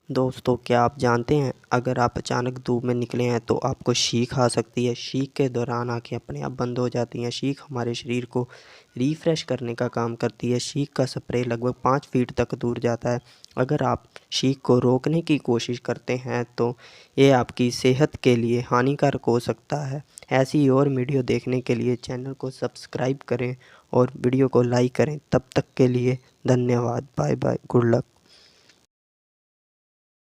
दोस्तों, क्या आप जानते हैं अगर आप अचानक धूप में निकले हैं तो आपको छींक आ सकती है। छींक के दौरान आँखें अपने आप बंद हो जाती हैं। छींक हमारे शरीर को रिफ़्रेश करने का काम करती है। छींक का स्प्रे लगभग 5 फीट तक दूर जाता है। अगर आप छींक को रोकने की कोशिश करते हैं तो ये आपकी सेहत के लिए हानिकारक हो सकता है। ऐसी और वीडियो देखने के लिए चैनल को सब्सक्राइब करें और वीडियो को लाइक करें। तब तक के लिए धन्यवाद। Bye bye. Good luck.